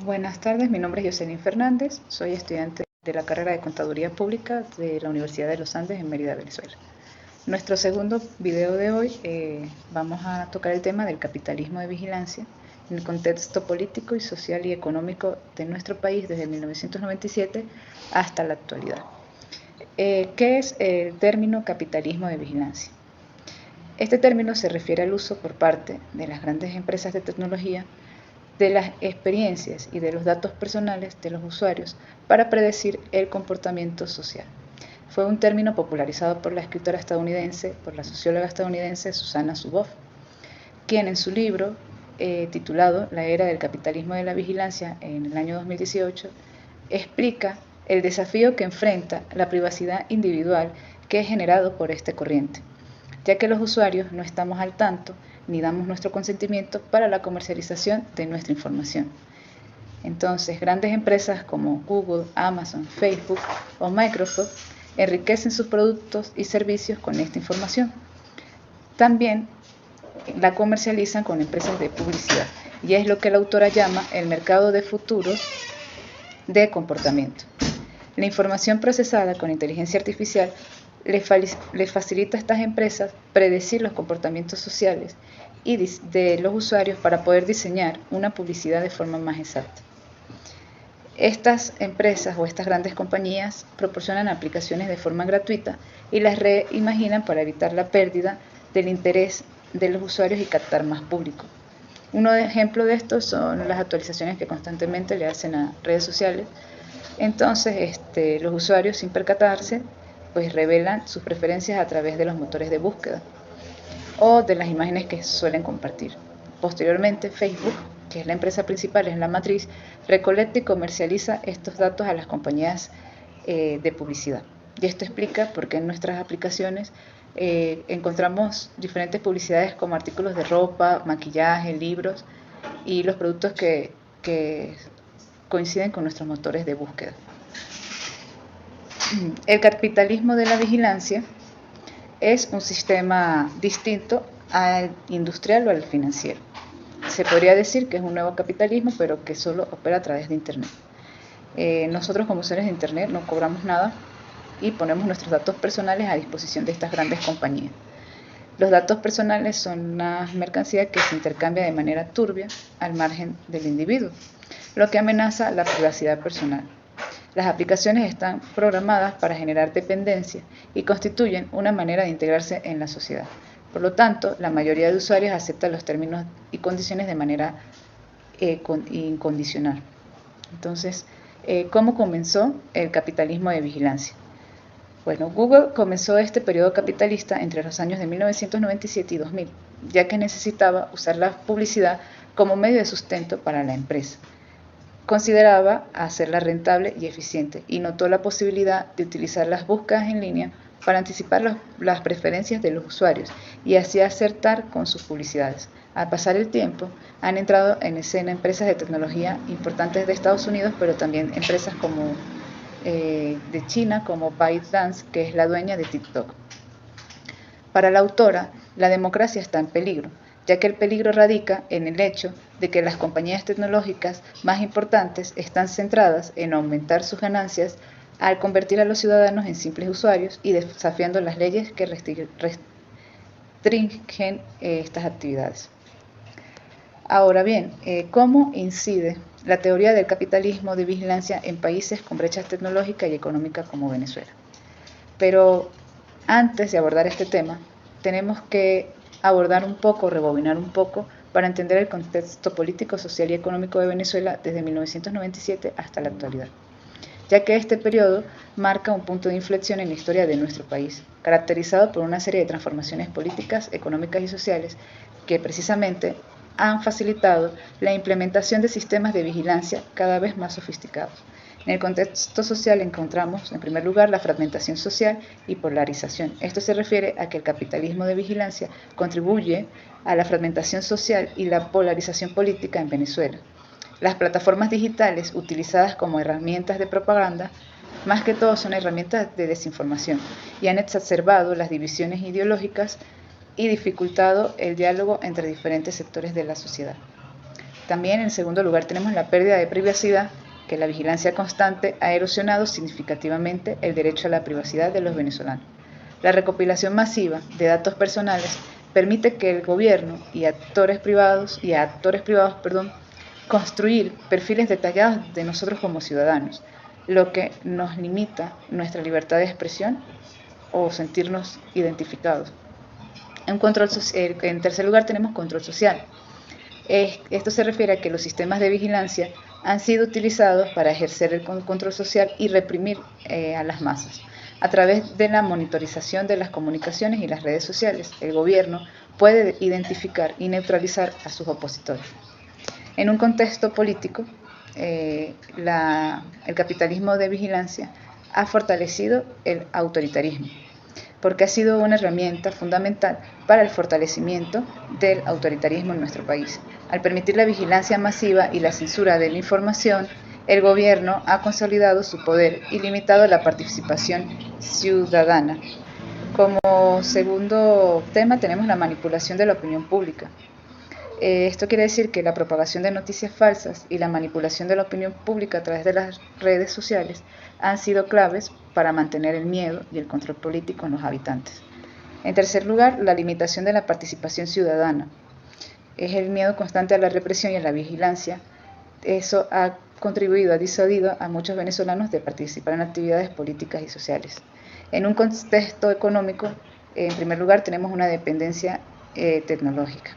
Buenas tardes, mi nombre es Jocelyn Fernández, soy estudiante de la carrera de Contaduría Pública de la Universidad de los Andes en Mérida, Venezuela. Nuestro segundo video de hoy vamos a tocar el tema del capitalismo de vigilancia en el contexto político y social y económico de nuestro país desde 1997 hasta la actualidad. ¿Qué es el término capitalismo de vigilancia? Este término se refiere al uso por parte de las grandes empresas de tecnología de las experiencias y de los datos personales de los usuarios para predecir el comportamiento social. Fue un término popularizado por la escritora estadounidense, por la socióloga estadounidense Susanna Zuboff, quien en su libro titulado La era del capitalismo de la vigilancia en el año 2018 explica el desafío que enfrenta la privacidad individual que es generado por esta corriente, ya que los usuarios no estamos al tanto ni damos nuestro consentimiento para la comercialización de nuestra información. Entonces, grandes empresas como Google, Amazon, Facebook o Microsoft enriquecen sus productos y servicios con esta información. También la comercializan con empresas de publicidad, y es lo que la autora llama el mercado de futuros de comportamiento. La información procesada con inteligencia artificial le facilita a estas empresas predecir los comportamientos sociales y de los usuarios para poder diseñar una publicidad de forma más exacta. Estas empresas o estas grandes compañías proporcionan aplicaciones de forma gratuita y las reimaginan para evitar la pérdida del interés de los usuarios y captar más público. Un ejemplo de esto son las actualizaciones que constantemente le hacen a redes sociales. Entonces, los usuarios, sin percatarse, pues revelan sus preferencias a través de los motores de búsqueda o de las imágenes que suelen compartir. Posteriormente, Facebook, que es la empresa principal, es la matriz, recolecta y comercializa estos datos a las compañías de publicidad. Y esto explica por qué en nuestras aplicaciones encontramos diferentes publicidades como artículos de ropa, maquillaje, libros y los productos que coinciden con nuestros motores de búsqueda. El capitalismo de la vigilancia es un sistema distinto al industrial o al financiero. Se podría decir que es un nuevo capitalismo, pero que solo opera a través de Internet. Nosotros como usuarios de Internet no cobramos nada y ponemos nuestros datos personales a disposición de estas grandes compañías. Los datos personales son una mercancía que se intercambia de manera turbia al margen del individuo, lo que amenaza la privacidad personal. Las aplicaciones están programadas para generar dependencia y constituyen una manera de integrarse en la sociedad. Por lo tanto, la mayoría de usuarios acepta los términos y condiciones de manera incondicional. Entonces, ¿cómo comenzó el capitalismo de vigilancia? Bueno, Google comenzó este periodo capitalista entre los años de 1997 y 2000, ya que necesitaba usar la publicidad como medio de sustento para la empresa. Consideraba hacerla rentable y eficiente y notó la posibilidad de utilizar las búsquedas en línea para anticipar las preferencias de los usuarios y así acertar con sus publicidades. Al pasar el tiempo, han entrado en escena empresas de tecnología importantes de Estados Unidos, pero también empresas como de China, como ByteDance, que es la dueña de TikTok. Para la autora, la democracia está en peligro, ya que el peligro radica en el hecho de que las compañías tecnológicas más importantes están centradas en aumentar sus ganancias al convertir a los ciudadanos en simples usuarios y desafiando las leyes que restringen estas actividades. Ahora bien, ¿cómo incide la teoría del capitalismo de vigilancia en países con brechas tecnológicas y económicas como Venezuela? Pero antes de abordar este tema, tenemos que abordar un poco, rebobinar un poco, para entender el contexto político, social y económico de Venezuela desde 1997 hasta la actualidad, ya que este periodo marca un punto de inflexión en la historia de nuestro país, caracterizado por una serie de transformaciones políticas, económicas y sociales que precisamente han facilitado la implementación de sistemas de vigilancia cada vez más sofisticados. En el contexto social encontramos, en primer lugar, la fragmentación social y polarización. Esto se refiere a que el capitalismo de vigilancia contribuye a la fragmentación social y la polarización política en Venezuela. Las plataformas digitales utilizadas como herramientas de propaganda, más que todo son herramientas de desinformación y han exacerbado las divisiones ideológicas y dificultado el diálogo entre diferentes sectores de la sociedad. También en segundo lugar tenemos la pérdida de privacidad, que la vigilancia constante ha erosionado significativamente el derecho a la privacidad de los venezolanos. La recopilación masiva de datos personales permite que el gobierno y a actores privados, construir perfiles detallados de nosotros como ciudadanos, lo que nos limita nuestra libertad de expresión o sentirnos identificados. En tercer lugar tenemos control social. Esto se refiere a que los sistemas de vigilancia han sido utilizados para ejercer el control social y reprimir a las masas. A través de la monitorización de las comunicaciones y las redes sociales, el gobierno puede identificar y neutralizar a sus opositores. En un contexto político, el capitalismo de vigilancia ha fortalecido el autoritarismo, porque ha sido una herramienta fundamental para el fortalecimiento del autoritarismo en nuestro país. Al permitir la vigilancia masiva y la censura de la información, el gobierno ha consolidado su poder y limitado la participación ciudadana. Como segundo tema tenemos la manipulación de la opinión pública. Esto quiere decir que la propagación de noticias falsas y la manipulación de la opinión pública a través de las redes sociales han sido claves para mantener el miedo y el control político en los habitantes. En tercer lugar, la limitación de la participación ciudadana. Es el miedo constante a la represión y a la vigilancia. Eso ha disuadido a muchos venezolanos de participar en actividades políticas y sociales. En un contexto económico, en primer lugar, tenemos una dependencia tecnológica.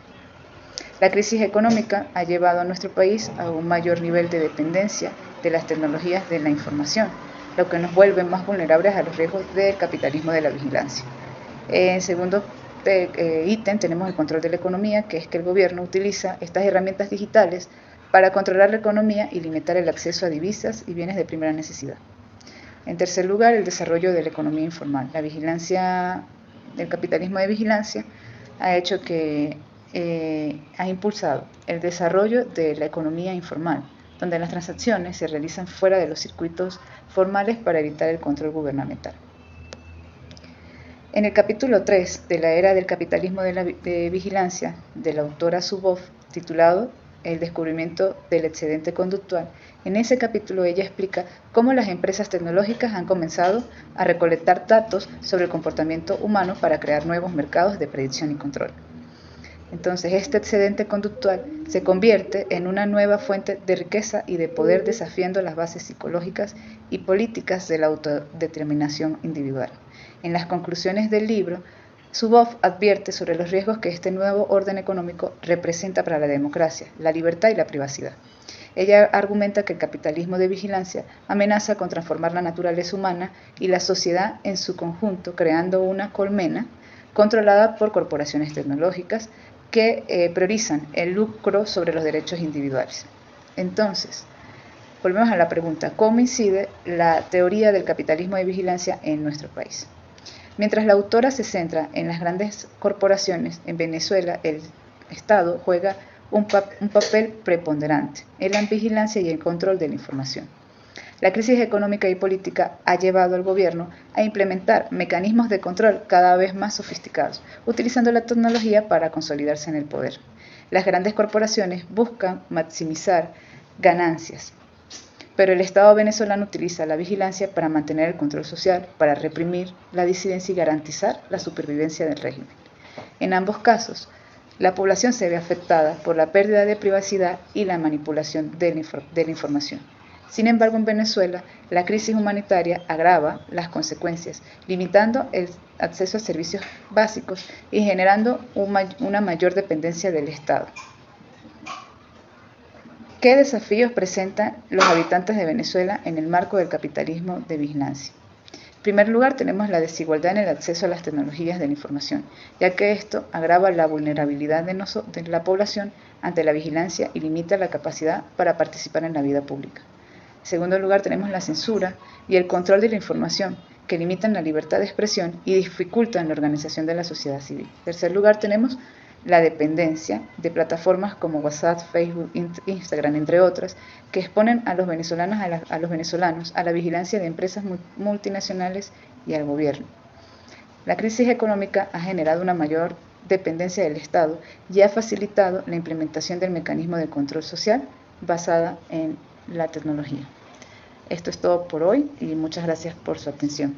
La crisis económica ha llevado a nuestro país a un mayor nivel de dependencia de las tecnologías de la información, lo que nos vuelve más vulnerables a los riesgos del capitalismo de la vigilancia. En segundo ítem tenemos el control de la economía, que es que el gobierno utiliza estas herramientas digitales para controlar la economía y limitar el acceso a divisas y bienes de primera necesidad. En tercer lugar, el desarrollo de la economía informal. La vigilancia, el capitalismo de vigilancia ha hecho que ha impulsado el desarrollo de la economía informal, donde las transacciones se realizan fuera de los circuitos formales para evitar el control gubernamental. En el capítulo 3 de la era del capitalismo de vigilancia, de la autora Zuboff, titulado El descubrimiento del excedente conductual, en ese capítulo ella explica cómo las empresas tecnológicas han comenzado a recolectar datos sobre el comportamiento humano para crear nuevos mercados de predicción y control. Entonces, este excedente conductual se convierte en una nueva fuente de riqueza y de poder, desafiando las bases psicológicas y políticas de la autodeterminación individual. En las conclusiones del libro, Zuboff advierte sobre los riesgos que este nuevo orden económico representa para la democracia, la libertad y la privacidad. Ella argumenta que el capitalismo de vigilancia amenaza con transformar la naturaleza humana y la sociedad en su conjunto, creando una colmena controlada por corporaciones tecnológicas que priorizan el lucro sobre los derechos individuales. Entonces, volvemos a la pregunta, ¿cómo incide la teoría del capitalismo de vigilancia en nuestro país? Mientras la autora se centra en las grandes corporaciones, en Venezuela el Estado juega un papel preponderante en la vigilancia y el control de la información. La crisis económica y política ha llevado al gobierno a implementar mecanismos de control cada vez más sofisticados, utilizando la tecnología para consolidarse en el poder. Las grandes corporaciones buscan maximizar ganancias, pero el Estado venezolano utiliza la vigilancia para mantener el control social, para reprimir la disidencia y garantizar la supervivencia del régimen. En ambos casos, la población se ve afectada por la pérdida de privacidad y la manipulación de la información. Sin embargo, en Venezuela, la crisis humanitaria agrava las consecuencias, limitando el acceso a servicios básicos y generando una mayor dependencia del Estado. ¿Qué desafíos presentan los habitantes de Venezuela en el marco del capitalismo de vigilancia? En primer lugar, tenemos la desigualdad en el acceso a las tecnologías de la información, ya que esto agrava la vulnerabilidad de la población ante la vigilancia y limita la capacidad para participar en la vida pública. En segundo lugar, tenemos la censura y el control de la información, que limitan la libertad de expresión y dificultan la organización de la sociedad civil. En tercer lugar, tenemos la dependencia de plataformas como WhatsApp, Facebook, Instagram, entre otras, que exponen a los venezolanos a la vigilancia de empresas multinacionales y al gobierno. La crisis económica ha generado una mayor dependencia del Estado y ha facilitado la implementación del mecanismo de control social basada en la tecnología. Esto es todo por hoy y muchas gracias por su atención.